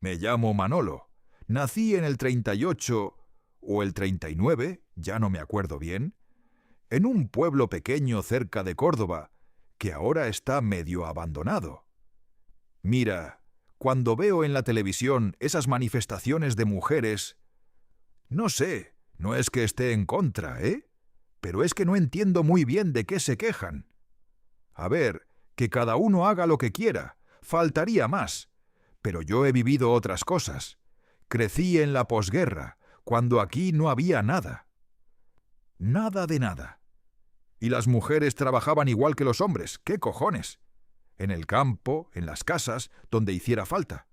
Me llamo Manolo. Nací en el 38 o el 39, ya no me acuerdo bien, en un pueblo pequeño cerca de Córdoba, que ahora está medio abandonado. Mira, cuando veo en la televisión esas manifestaciones de mujeres, no sé, no es que esté en contra, ¿eh? Pero es que no entiendo muy bien de qué se quejan. A ver, que cada uno haga lo que quiera, faltaría más. Pero yo he vivido otras cosas. Crecí en la posguerra, cuando aquí no había nada. Nada de nada. Y las mujeres trabajaban igual que los hombres, ¿qué cojones? En el campo, en las casas, donde hiciera falta.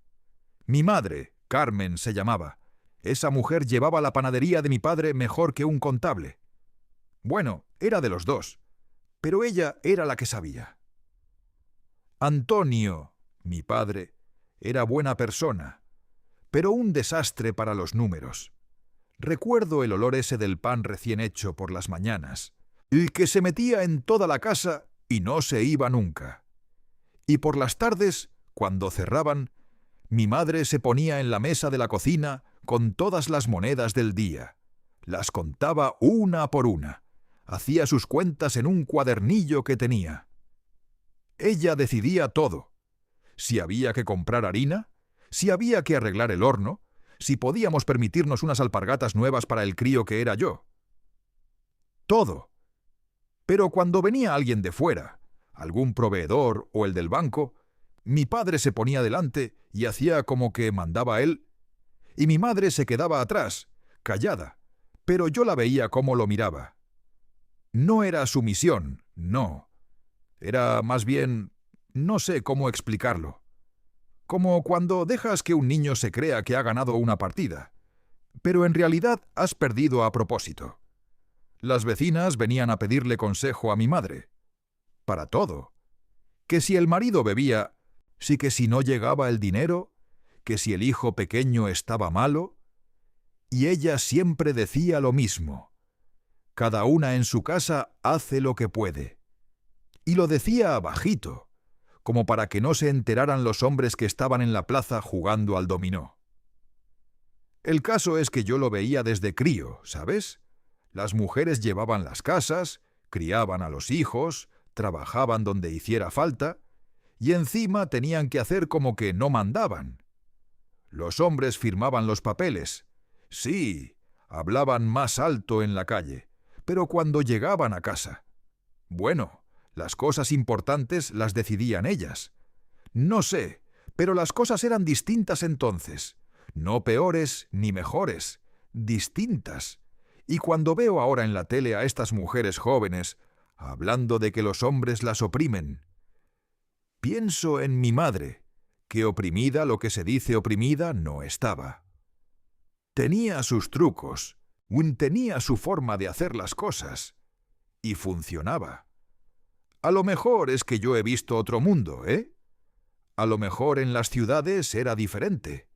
Mi madre, Carmen se llamaba. Esa mujer llevaba la panadería de mi padre mejor que un contable. Bueno, era de los dos, pero ella era la que sabía. Antonio, mi padre, era buena persona, pero un desastre para los números. Recuerdo el olor ese del pan recién hecho por las mañanas, el que se metía en toda la casa y no se iba nunca. Y por las tardes, cuando cerraban, mi madre se ponía en la mesa de la cocina con todas las monedas del día. Las contaba una por una. Hacía sus cuentas en un cuadernillo que tenía. Ella decidía todo. Si había que comprar harina, si había que arreglar el horno, si podíamos permitirnos unas alpargatas nuevas para el crío que era yo. Todo. Pero cuando venía alguien de fuera, algún proveedor o el del banco, mi padre se ponía delante y hacía como que mandaba él, y mi madre se quedaba atrás, callada, pero yo la veía cómo lo miraba. No era sumisión, no. Era más bien, no sé cómo explicarlo. Como cuando dejas que un niño se crea que ha ganado una partida, pero en realidad has perdido a propósito. Las vecinas venían a pedirle consejo a mi madre. Para todo. Que si el marido bebía, sí que si no llegaba el dinero, que si el hijo pequeño estaba malo, y ella siempre decía lo mismo. Cada una en su casa hace lo que puede. Y lo decía bajito, como para que no se enteraran los hombres que estaban en la plaza jugando al dominó. El caso es que yo lo veía desde crío, ¿sabes? Las mujeres llevaban las casas, criaban a los hijos, trabajaban donde hiciera falta, y encima tenían que hacer como que no mandaban. Los hombres firmaban los papeles. Sí, hablaban más alto en la calle, pero cuando llegaban a casa, bueno, las cosas importantes las decidían ellas. No sé, pero las cosas eran distintas entonces. No peores ni mejores, distintas. Y cuando veo ahora en la tele a estas mujeres jóvenes hablando de que los hombres las oprimen, pienso en mi madre, que oprimida lo que se dice oprimida no estaba. Tenía sus trucos, tenía su forma de hacer las cosas, y funcionaba. A lo mejor es que yo he visto otro mundo, ¿eh? A lo mejor en las ciudades era diferente.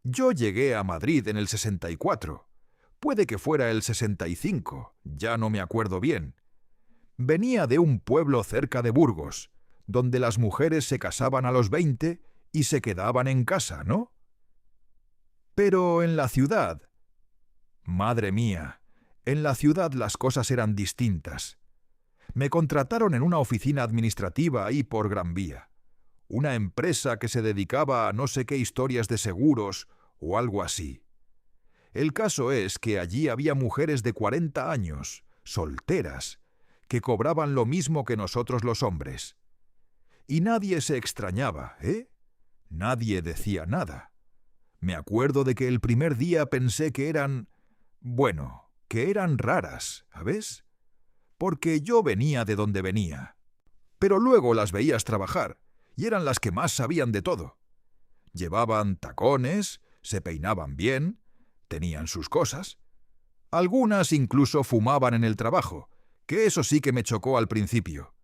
Yo llegué a Madrid en el 64. Puede que fuera el 65, ya no me acuerdo bien. Venía de un pueblo cerca de Burgos, donde las mujeres se casaban a los 20 y se quedaban en casa, ¿no? Pero en la ciudad... Madre mía, en la ciudad las cosas eran distintas. Me contrataron en una oficina administrativa ahí por Gran Vía. Una empresa que se dedicaba a no sé qué historias de seguros o algo así. El caso es que allí había mujeres de 40 años, solteras, que cobraban lo mismo que nosotros los hombres. Y nadie se extrañaba, ¿eh? Nadie decía nada. Me acuerdo de que el primer día pensé que eran... bueno, que eran raras, ¿sabes? Porque yo venía de donde venía. Pero luego las veías trabajar, y eran las que más sabían de todo. Llevaban tacones, se peinaban bien, tenían sus cosas. Algunas incluso fumaban en el trabajo, que eso sí que me chocó al principio.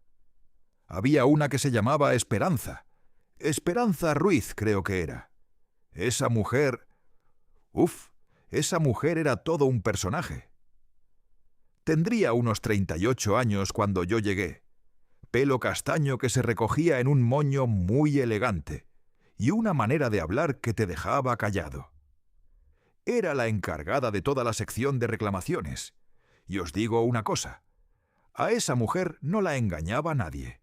Había una que se llamaba Esperanza. Esperanza Ruiz, creo que era. Esa mujer... esa mujer era todo un personaje. Tendría unos 38 años cuando yo llegué. Pelo castaño que se recogía en un moño muy elegante, y una manera de hablar que te dejaba callado. Era la encargada de toda la sección de reclamaciones. Y os digo una cosa, a esa mujer no la engañaba nadie.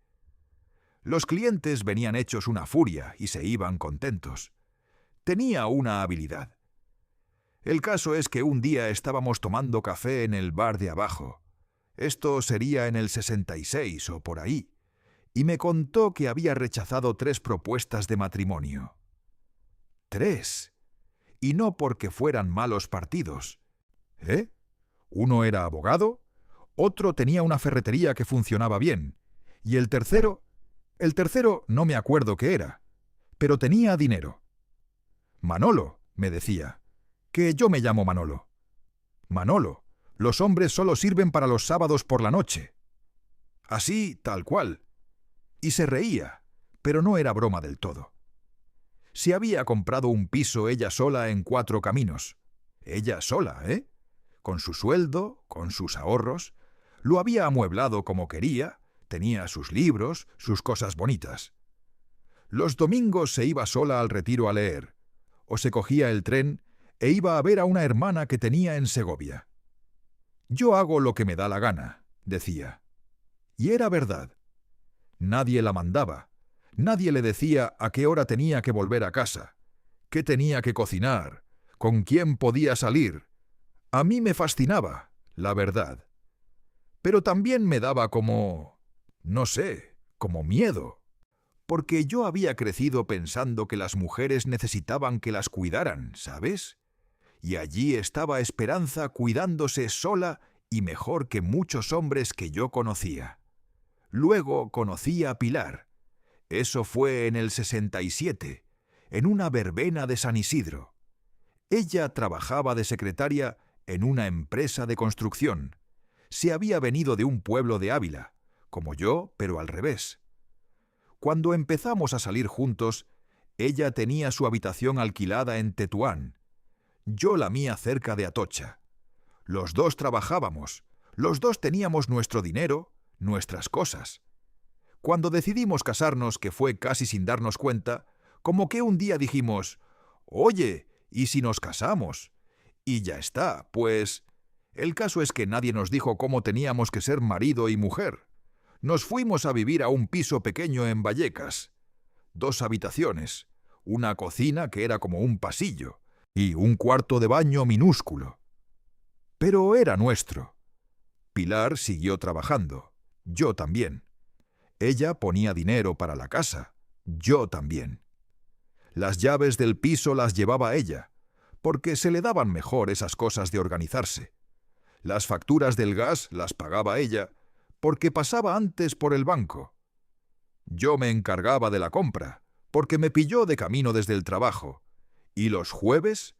Los clientes venían hechos una furia y se iban contentos. Tenía una habilidad. El caso es que un día estábamos tomando café en el bar de abajo. Esto sería en el 66 o por ahí. Y me contó que había rechazado 3 propuestas de matrimonio. 3. Y no porque fueran malos partidos. ¿Eh? Uno era abogado, otro tenía una ferretería que funcionaba bien, y el tercero no me acuerdo qué era, pero tenía dinero. Manolo, me decía, que yo me llamo Manolo. Manolo, los hombres solo sirven para los sábados por la noche. Así, tal cual. Y se reía, pero no era broma del todo. Se había comprado un piso ella sola en 4 Caminos. Ella sola, ¿eh? Con su sueldo, con sus ahorros. Lo había amueblado como quería, tenía sus libros, sus cosas bonitas. Los domingos se iba sola al retiro a leer, o se cogía el tren e iba a ver a una hermana que tenía en Segovia. Yo hago lo que me da la gana, decía. Y era verdad. Nadie la mandaba. Nadie le decía a qué hora tenía que volver a casa, qué tenía que cocinar, con quién podía salir. A mí me fascinaba, la verdad. Pero también me daba como, no sé, como miedo. Porque yo había crecido pensando que las mujeres necesitaban que las cuidaran, ¿sabes? Y allí estaba Esperanza cuidándose sola y mejor que muchos hombres que yo conocía. Luego conocí a Pilar. Eso fue en el 67, en una verbena de San Isidro. Ella trabajaba de secretaria en una empresa de construcción. Se había venido de un pueblo de Ávila, como yo, pero al revés. Cuando empezamos a salir juntos, ella tenía su habitación alquilada en Tetuán, yo la mía cerca de Atocha. Los dos trabajábamos, los dos teníamos nuestro dinero, nuestras cosas. Cuando decidimos casarnos, que fue casi sin darnos cuenta, como que un día dijimos, «Oye, ¿y si nos casamos?» Y ya está, pues... El caso es que nadie nos dijo cómo teníamos que ser marido y mujer. Nos fuimos a vivir a un piso pequeño en Vallecas. 2 habitaciones, una cocina que era como un pasillo, y un cuarto de baño minúsculo. Pero era nuestro. Pilar siguió trabajando, yo también. Ella ponía dinero para la casa, yo también. Las llaves del piso las llevaba ella, porque se le daban mejor esas cosas de organizarse. Las facturas del gas las pagaba ella, porque pasaba antes por el banco. Yo me encargaba de la compra, porque me pilló de camino desde el trabajo, y los jueves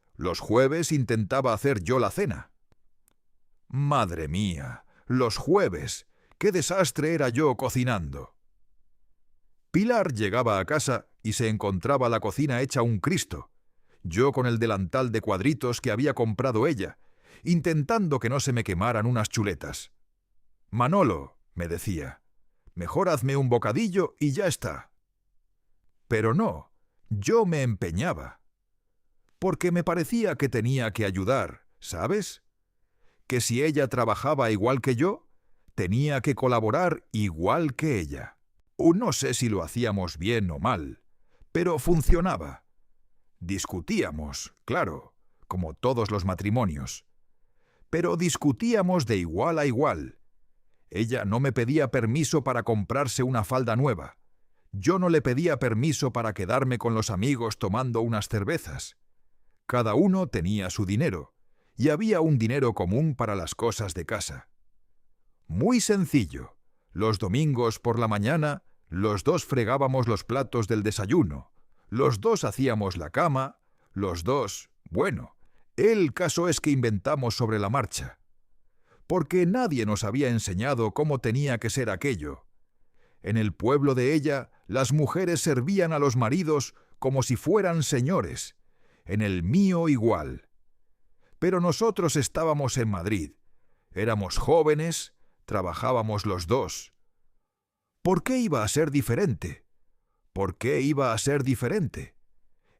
intentaba hacer yo la cena. Madre mía, los jueves, qué desastre era yo cocinando. Pilar llegaba a casa y se encontraba la cocina hecha un Cristo, yo con el delantal de cuadritos que había comprado ella, intentando que no se me quemaran unas chuletas. «Manolo», me decía, «mejor hazme un bocadillo y ya está». Pero no, yo me empeñaba. Porque me parecía que tenía que ayudar, ¿sabes? Que si ella trabajaba igual que yo, tenía que colaborar igual que ella. O no sé si lo hacíamos bien o mal, pero funcionaba. Discutíamos, claro, como todos los matrimonios. Pero discutíamos de igual a igual. Ella no me pedía permiso para comprarse una falda nueva. Yo no le pedía permiso para quedarme con los amigos tomando unas cervezas. Cada uno tenía su dinero, y había un dinero común para las cosas de casa. Muy sencillo. Los domingos por la mañana, los dos fregábamos los platos del desayuno, los dos hacíamos la cama, los dos... Bueno, el caso es que inventamos sobre la marcha. Porque nadie nos había enseñado cómo tenía que ser aquello. En el pueblo de ella, las mujeres servían a los maridos como si fueran señores. En el mío igual. Pero nosotros estábamos en Madrid. Éramos jóvenes, trabajábamos los dos. ¿Por qué iba a ser diferente? ¿Por qué iba a ser diferente?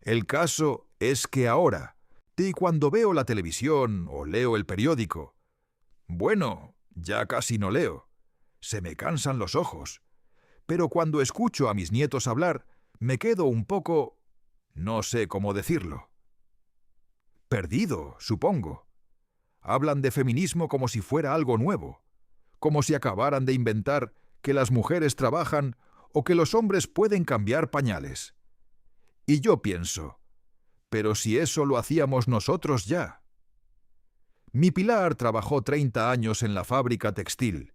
El caso es que ahora, y cuando veo la televisión o leo el periódico, bueno, ya casi no leo, se me cansan los ojos, pero cuando escucho a mis nietos hablar, me quedo un poco, no sé cómo decirlo, perdido, supongo. Hablan de feminismo como si fuera algo nuevo, como si acabaran de inventar que las mujeres trabajan o que los hombres pueden cambiar pañales. Y yo pienso, pero si eso lo hacíamos nosotros ya. Mi Pilar trabajó 30 años en la fábrica textil,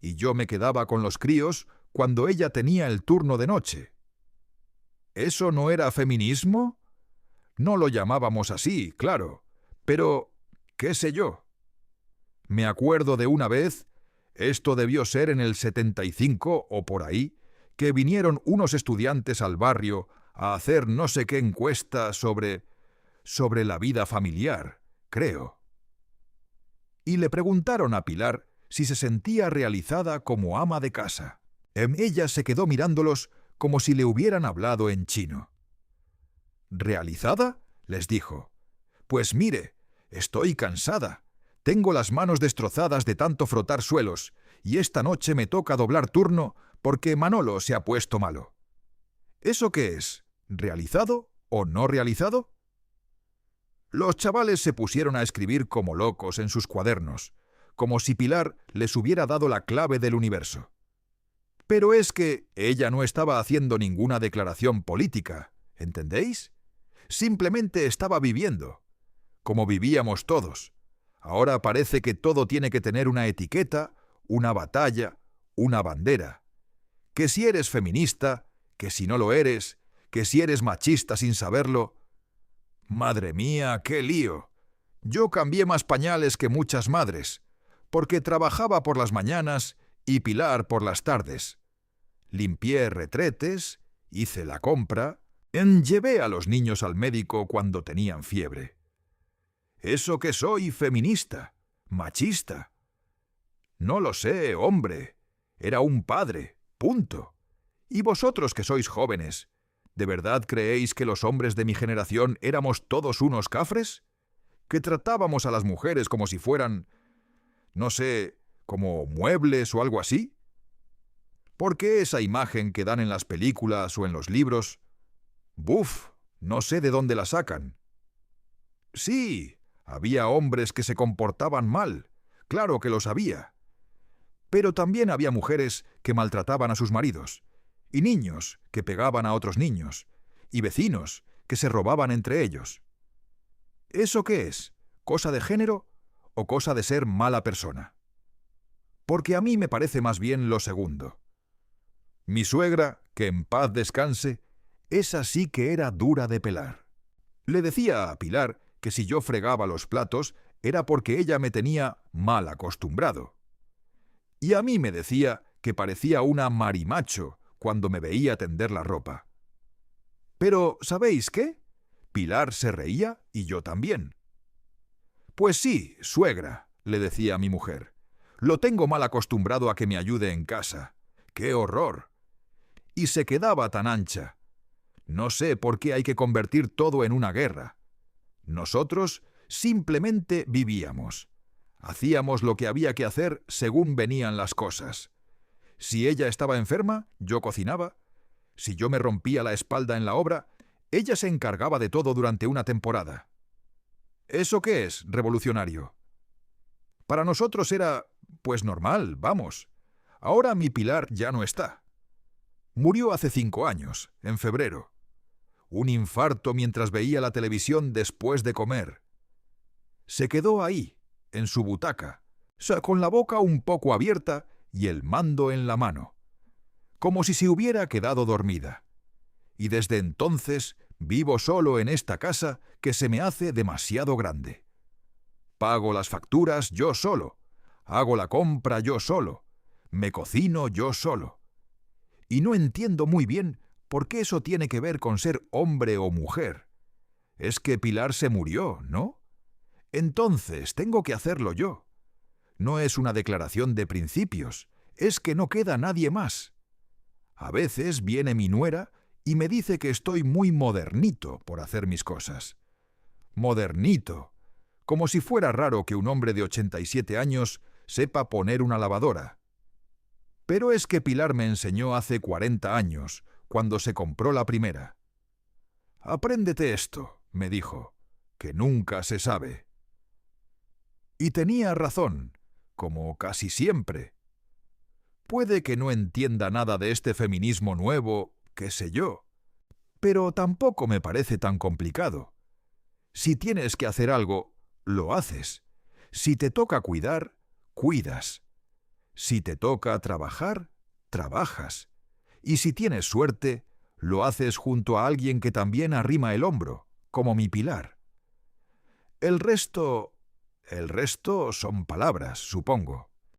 y yo me quedaba con los críos cuando ella tenía el turno de noche. ¿Eso no era feminismo? No lo llamábamos así, claro, pero qué sé yo. Me acuerdo de una vez, esto debió ser en el 75 o por ahí, que vinieron unos estudiantes al barrio a hacer no sé qué encuesta sobre la vida familiar, creo. Y le preguntaron a Pilar si se sentía realizada como ama de casa. Ella se quedó mirándolos como si le hubieran hablado en chino. ¿Realizada?, les dijo. Pues mire, estoy cansada. Tengo las manos destrozadas de tanto frotar suelos, y esta noche me toca doblar turno porque Manolo se ha puesto malo. ¿Eso qué es? ¿Realizado o no realizado? Los chavales se pusieron a escribir como locos en sus cuadernos, como si Pilar les hubiera dado la clave del universo. Pero es que ella no estaba haciendo ninguna declaración política, ¿entendéis? Simplemente estaba viviendo, como vivíamos todos. Ahora parece que todo tiene que tener una etiqueta, una batalla, una bandera. Que si eres feminista, que si no lo eres, que si eres machista sin saberlo. Madre mía, qué lío. Yo cambié más pañales que muchas madres, porque trabajaba por las mañanas y Pilar por las tardes. Limpié retretes, hice la compra, llevé a los niños al médico cuando tenían fiebre. ¿Eso que soy feminista? ¿Machista? No lo sé, hombre. Era un padre, punto. ¿Y vosotros que sois jóvenes, de verdad creéis que los hombres de mi generación éramos todos unos cafres? ¿Que tratábamos a las mujeres como si fueran, no sé, como muebles o algo así? ¿Por qué esa imagen que dan en las películas o en los libros? ¡Buf! No sé de dónde la sacan. Sí, había hombres que se comportaban mal, claro que lo sabía. Pero también había mujeres que maltrataban a sus maridos, y niños que pegaban a otros niños, y vecinos que se robaban entre ellos. ¿Eso qué es? ¿Cosa de género o cosa de ser mala persona? Porque a mí me parece más bien lo segundo. Mi suegra, que en paz descanse, esa sí que era dura de pelar. Le decía a Pilar que si yo fregaba los platos era porque ella me tenía mal acostumbrado. Y a mí me decía que parecía una marimacho cuando me veía tender la ropa. Pero, ¿sabéis qué? Pilar se reía y yo también. Pues sí, suegra, le decía a mi mujer. Lo tengo mal acostumbrado a que me ayude en casa. ¡Qué horror! Y se quedaba tan ancha. No sé por qué hay que convertir todo en una guerra. Nosotros simplemente vivíamos. Hacíamos lo que había que hacer según venían las cosas. Si ella estaba enferma, yo cocinaba. Si yo me rompía la espalda en la obra, ella se encargaba de todo durante una temporada. ¿Eso qué es, revolucionario? Para nosotros era, pues normal, vamos. Ahora mi Pilar ya no está. Murió hace 5 años, en febrero. Un infarto mientras veía la televisión después de comer. Se quedó ahí, en su butaca, con la boca un poco abierta y el mando en la mano, como si se hubiera quedado dormida. Y desde entonces vivo solo en esta casa que se me hace demasiado grande. Pago las facturas yo solo, hago la compra yo solo, me cocino yo solo. Y no entiendo muy bien por qué eso tiene que ver con ser hombre o mujer. Es que Pilar se murió, ¿no? Entonces tengo que hacerlo yo. No es una declaración de principios, es que no queda nadie más. A veces viene mi nuera y me dice que estoy muy modernito por hacer mis cosas. Modernito, como si fuera raro que un hombre de 87 años sepa poner una lavadora. Pero es que Pilar me enseñó hace 40 años, cuando se compró la primera. «Apréndete esto», me dijo, «que nunca se sabe». Y tenía razón, como casi siempre. Puede que no entienda nada de este feminismo nuevo, qué sé yo, pero tampoco me parece tan complicado. Si tienes que hacer algo, lo haces. Si te toca cuidar, cuidas. Si te toca trabajar, trabajas. Y si tienes suerte, lo haces junto a alguien que también arrima el hombro, como mi Pilar. El resto son palabras, supongo.